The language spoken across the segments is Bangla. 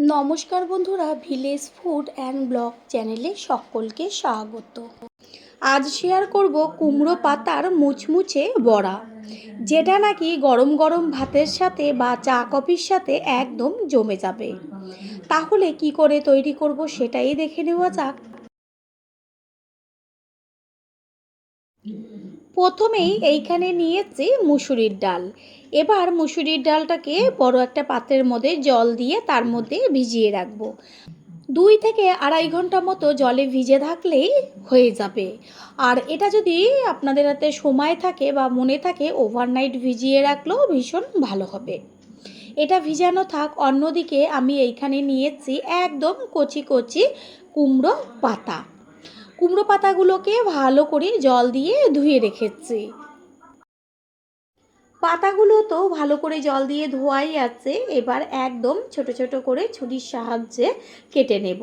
নমস্কার বন্ধুরা, ভিলেজ ফুড অ্যান্ড ব্লগ চ্যানেলে সকলকে স্বাগত। আজ শেয়ার করব কুমড়ো পাতার মুচমুচে বড়া, যেটা নাকি গরম গরম ভাতের সাথে বা চা কফির সাথে একদম জমে যাবে। তাহলে কি করে তৈরি করব সেটাই দেখে নেওয়া যাক। প্রথমেই এইখানে নিয়েছি মুসুরির ডাল। এবার মুসুরির ডালটাকে বড় একটা পাত্রের মধ্যে জল দিয়ে তার মধ্যে ভিজিয়ে রাখবো। 2 থেকে আড়াই ঘন্টা মতো জলে ভিজে থাকলেই হয়ে যাবে। আর এটা যদি আপনাদের হাতে সময় থাকে বা মনে থাকে, ওভারনাইট ভিজিয়ে রাখলেও ভীষণ ভালো হবে। এটা ভিজানো থাক। অন্যদিকে আমি এইখানে নিয়েছি একদম কচি কচি কুমড়ো পাতা। কুমড়ো পাতাগুলোকে ভালো করে জল দিয়ে ধুয়ে রেখেছি। পাতাগুলো তো ভালো করে জল দিয়ে ধোয়াই আছে। এবার একদম ছোট ছোট করে ছুরির সাহায্যে কেটে নেব।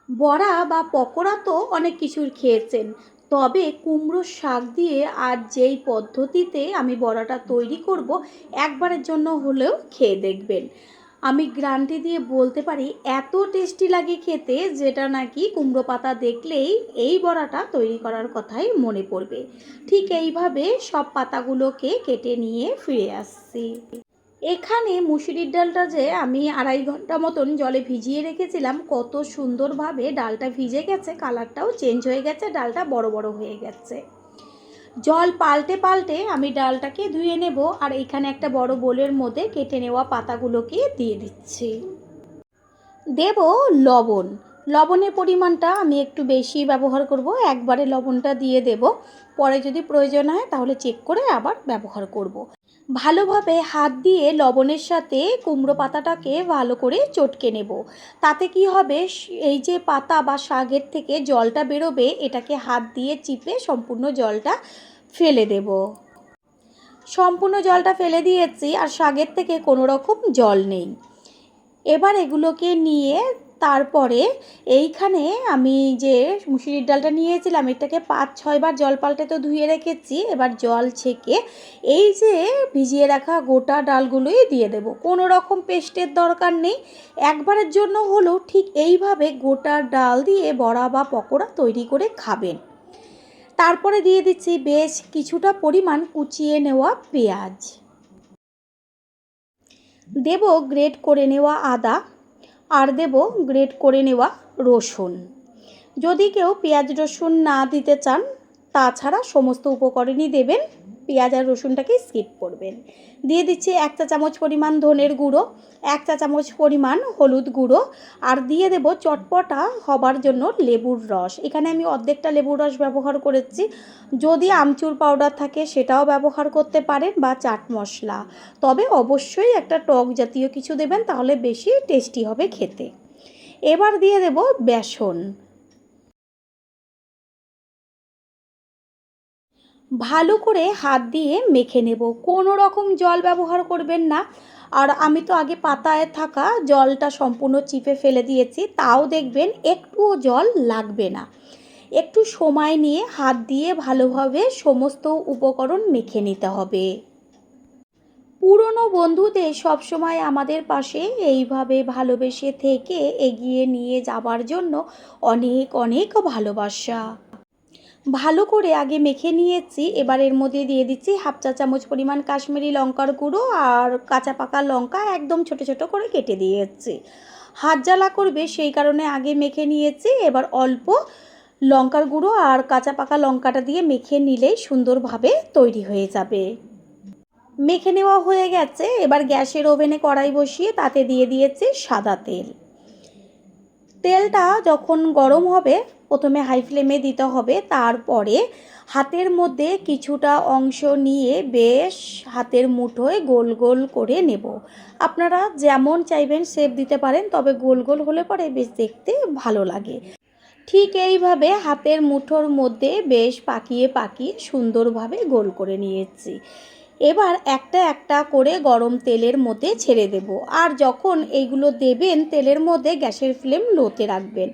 বড়া বা পকোড়া তো অনেক কিছুর খেয়েছেন, তবে কুমড়ো শাক দিয়ে আর যেই পদ্ধতিতে আমি বড়াটা তৈরি করব, একবারের জন্য হলেও খেয়ে দেখবেন। আমি গ্যারান্টি দিয়ে বলতে পারি এত টেস্টি লাগে খেতে, যেটা নাকি কুমড়ো পাতা দেখলেই এই বড়াটা তৈরি করার কথাই মনে পড়বে। ঠিক এইভাবে সব পাতাগুলোকে কেটে নিয়ে ফিরে আসছি। এখানে মুসুরির ডালটা যে আমি আড়াই ঘন্টা মতন জলে ভিজিয়ে রেখেছিলাম, কত সুন্দরভাবে ডালটা ভিজে গেছে, কালারটাও চেঞ্জ হয়ে গেছে, ডালটা বড় বড় হয়ে গেছে। জল পাল্টে পাল্টে আমি ডালটাকে ধুয়ে নেব। আর এখানে একটা বড় বোলের মধ্যে কেটে নেওয়া পাতাগুলোকে দিয়ে দিচ্ছি। দেব লবণ। লবণের পরিমাণটা আমি একটু বেশি ব্যবহার করব, একবারে লবণটা দিয়ে দেব। পরে যদি প্রয়োজন হয় তাহলে চেক করে আবার ব্যবহার করব। ভালোভাবে হাত দিয়ে লবণের সাথে কুমড়ো পাতাটাকে ভালো করে চটকে নেব। তাতে কি হবে, এই যে পাতা বা শাকের থেকে জলটা বেরোবে, এটাকে হাত দিয়ে চিপে সম্পূর্ণ জলটা ফেলে দেব। সম্পূর্ণ জলটা ফেলে দিয়েছি, আর শাকের থেকে কোনো রকম জল নেই। এবার এগুলোকে নিয়ে তারপরে এইখানে আমি যে মুসুরির ডালটা নিয়েছিলাম, এটাকে 5-6 বার জল পাল্টে তো ধুয়ে রেখেছি। এবার জল ছেঁকে এই যে ভিজিয়ে রাখা গোটা ডালগুলোই দিয়ে দেব। কোনো রকম পেস্টের দরকার নেই, একবারের জন্য হলেও ঠিক এইভাবে গোটা ডাল দিয়ে বড়া বা পকোড়া তৈরি করে খাবেন। তারপরে দিয়ে দিচ্ছি বেশ কিছুটা পরিমাণ কুচিয়ে নেওয়া পেঁয়াজ, দেব গ্রেট করে নেওয়া আদা, আর দেব গ্রেট করে নেওয়া রসুন। যদি কেউ পেঁয়াজ রসুন না দিতে চান, তাছাড়া সমস্ত উপকরণই দেবেন, পেঁয়াজ আর রসুনটাকে স্কিপ করবেন। দিয়ে দিচ্ছি 1 চা চামচ পরিমাণ ধনের গুঁড়ো, 1 চা চামচ পরিমাণ হলুদ গুঁড়ো, আর দিয়ে দেব চটপটা হবার জন্য লেবুর রস। এখানে আমি অর্ধেকটা লেবুর রস ব্যবহার করেছি। যদি আমচুর পাউডার থাকে সেটাও ব্যবহার করতে পারেন, বা চাট মশলা। তবে অবশ্যই একটা টক জাতীয় কিছু দেবেন, তাহলে বেশি টেস্টি হবে খেতে। এবার দিয়ে দেব বেসন। ভালো করে হাত দিয়ে মেখে নেব, কোনো রকম জল ব্যবহার করবেন না। আর আমি তো আগে পাতায় থাকা জলটা সম্পূর্ণ চিপে ফেলে দিয়েছি, তাও দেখবেন একটুও জল লাগবে না। একটু সময় নিয়ে হাত দিয়ে ভালোভাবে সমস্ত উপকরণ মেখে নিতে হবে। পুরনো বন্ধুদের সবসময় আমাদের পাশে এইভাবে ভালোবেসে থেকে এগিয়ে নিয়ে যাবার জন্য অনেক অনেক ভালোবাসা। ভালো করে আগে মেখে নিয়েছি। এবার এর মধ্যে দিয়ে দিচ্ছি 1/2 চা চামচ পরিমাণ কাশ্মীরি লঙ্কার গুঁড়ো, আর কাঁচা পাকা লঙ্কা একদম ছোট ছোট করে কেটে দিয়েছি। হাত জ্বালা করবে সেই কারণে আগে মেখে নিয়েছি। এবার অল্প লঙ্কার গুঁড়ো আর কাঁচা পাকা লঙ্কাটা দিয়ে মেখে নিলেই সুন্দরভাবে তৈরি হয়ে যাবে। মেখে নেওয়া হয়ে গেছে। এবার গ্যাসের ওভেনে কড়াই বসিয়ে তাতে দিয়ে দিয়েছি সাদা তেল। তেলটা যখন গরম হবে, প্রথমে হাই ফ্লেমে দিতে হবে। তারপরে হাতের মধ্যে কিছুটা অংশ নিয়ে বেশ হাতের মুঠোয় গোল গোল করে নেব। আপনারা যেমন চাইবেন শেপ দিতে পারেন, তবে গোল গোল হলে পরে বেশ দেখতে ভালো লাগে। ঠিক এইভাবে হাতের মুঠোর মধ্যে বেশ পাকিয়ে পাকিয়ে সুন্দরভাবে গোল করে নিয়েছি। এবার একটা একটা করে গরম তেলের মধ্যে ছেড়ে দেব। আর যখন এইগুলো দেবেন তেলের মধ্যে, গ্যাসের ফ্লেম লোতে রাখবেন,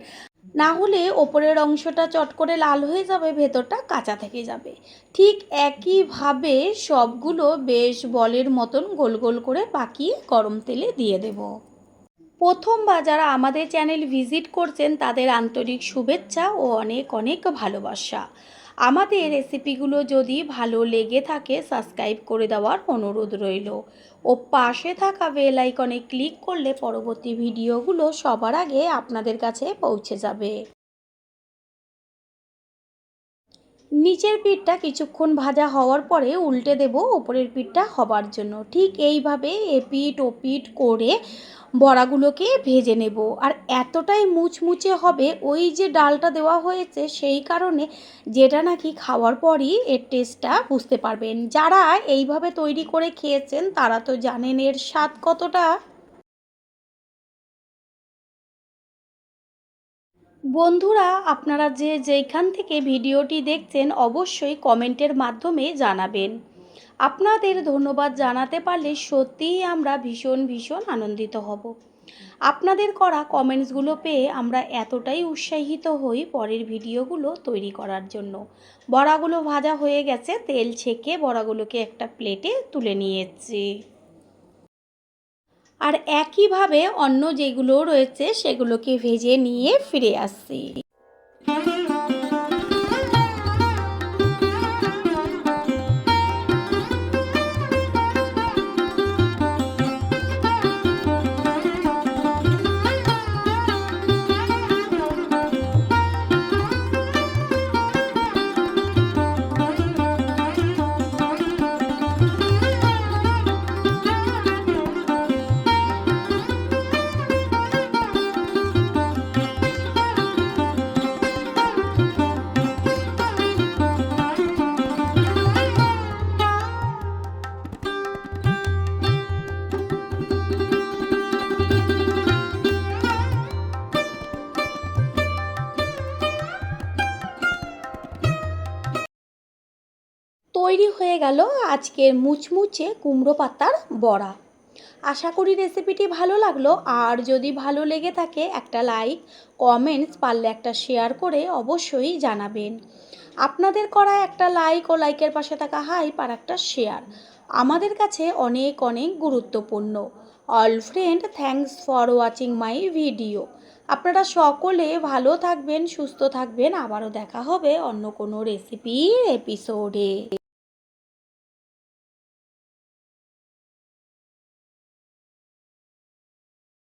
না হলে ওপরের অংশটা চট করে লাল হয়ে যাবে, ভেতরটা কাঁচা থেকে যাবে। ঠিক একইভাবে সবগুলো বেশ বলের মতন গোল গোল করে পাকিয়ে গরম তেলে দিয়ে দেব। প্রথমবার যারা আমাদের চ্যানেল ভিজিট করছেন তাদের আন্তরিক শুভেচ্ছা ও অনেক অনেক ভালোবাসা। আমাদের রেসিপিগুলো যদি ভালো লেগে থাকে সাবস্ক্রাইব করে দেওয়ার অনুরোধ রইল ও পাশে থাকা বেল আইকনে ক্লিক করলে পরবর্তী ভিডিওগুলো সবার আগে আপনাদের কাছে পৌঁছে যাবে। নিচের পিঠটা কিছুক্ষণ ভাজা হওয়ার পরে উল্টে দেব ওপরের পিঠটা হবার জন্য। ঠিক এইভাবে এপিঠ ওপিঠ করে বড়াগুলোকে ভেজে নেব। আর এতটাই মুচমুচে হবে ওই যে ডালটা দেওয়া হয়েছে সেই কারণে, যেটা নাকি খাওয়ার পরই এর টেস্টটা বুঝতে পারবেন। যারা এইভাবে তৈরি করে খেয়েছেন তারা তো জানেন এর স্বাদ কতটা। বন্ধুরা, আপনারা যে যেইখান থেকে ভিডিওটি দেখছেন অবশ্যই কমেন্টের মাধ্যমে জানাবেন। আপনাদের ধন্যবাদ জানাতে পারলে সত্যিই আমরা ভীষণ ভীষণ আনন্দিত হব। আপনাদের করা কমেন্টসগুলো পেয়ে আমরা এতটাই উৎসাহিত হই পরের ভিডিওগুলো তৈরি করার জন্য। বড়াগুলো ভাজা হয়ে গেছে, তেল ছেঁকে বড়াগুলোকে একটা প্লেটে তুলে নিয়েছি। আর একইভাবে অন্য যেগুলো রয়েছে সেগুলোকে ভেজে নিয়ে ফিরে আসছি। তৈরি হয়ে গেল আজকের মুচমুচে কুমড়ো পাতার বড়া। আশা করি রেসিপিটি ভালো লাগলো। আর যদি ভালো লেগে থাকে একটা লাইক, কমেন্টস, পারলে একটা শেয়ার করে অবশ্যই জানাবেন। আপনাদের করা একটা লাইক ও লাইকের পাশে থাকা হাইপ আর একটা শেয়ার আমাদের কাছে অনেক অনেক গুরুত্বপূর্ণ। All friend, thanks for watching my video. আপনারা সকলে ভালো থাকবেন, সুস্থ থাকবেন। আবারও দেখা হবে অন্য কোনো রেসিপির এপিসোডে।